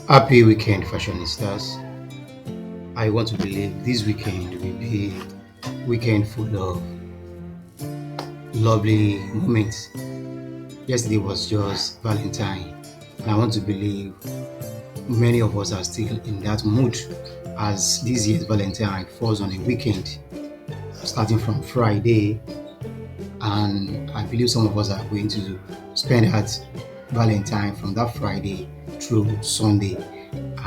Happy weekend, fashionistas. I want to believe this weekend will be weekend full of lovely moments. Yesterday was just Valentine, and I want to believe many of us are still in that mood as this year's Valentine falls on a weekend, starting from Friday, and I believe some of us are going to spend that Valentine from that Friday through Sunday.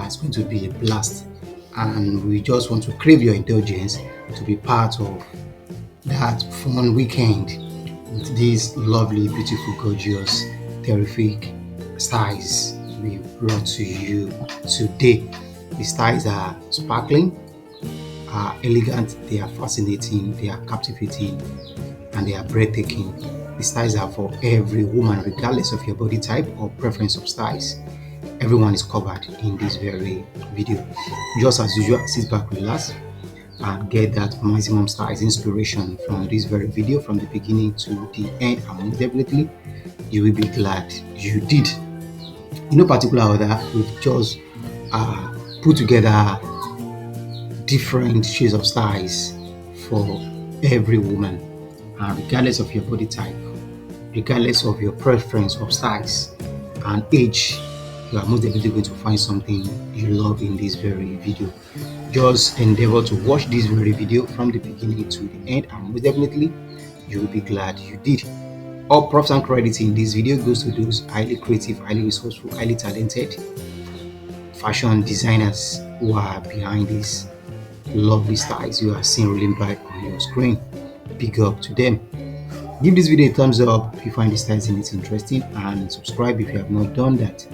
It's going to be a blast, and we just want to crave your indulgence to be part of that fun weekend with these lovely, beautiful, gorgeous, terrific styles we brought to you today. The styles are sparkling, are elegant, they are fascinating, they are captivating, and they are breathtaking. The styles are for every woman, regardless of your body type or preference of styles. Everyone is covered in this very video. Just as usual, sit back, relax, and get that maximum styles inspiration from this very video from the beginning to the end. And definitely, you will be glad you did. In no particular order, we've just put together different shades of styles for every woman, regardless of your body type, regardless of your preference of styles and age. You are most definitely going to find something you love in this very video. Just endeavor to watch this very video from the beginning to the end, and most definitely you will be glad you did. All props and credits in this video goes to those highly creative, highly resourceful, highly talented fashion designers who are behind these lovely styles you are seeing rolling by on your screen. Big up to them. Give this video a thumbs up if you find the styles in it interesting, and subscribe if you have not done that.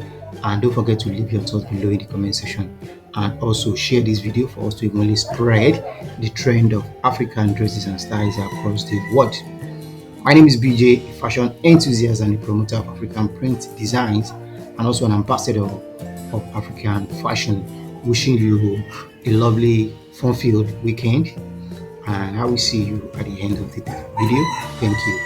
And don't forget to leave your thoughts below in the comment section, and also share this video for us to evenly spread the trend of African dresses and styles across the world. My name is BJ, a fashion enthusiast and a promoter of African print designs, and also an ambassador of African fashion. Wishing you a lovely, fun-filled weekend, and I will see you at the end of the video. Thank you.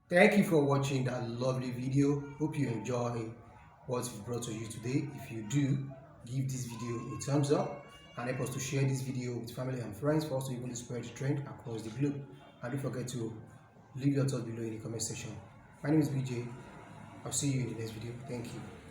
Thank you for watching that lovely video. Hope you enjoy what we brought to you today. If you do, give this video a thumbs up and help us to share this video with family and friends for us to even spread the trend across the globe. And don't forget to leave your thoughts below in the comment section. My name is BJ. I'll see you in the next video. Thank you.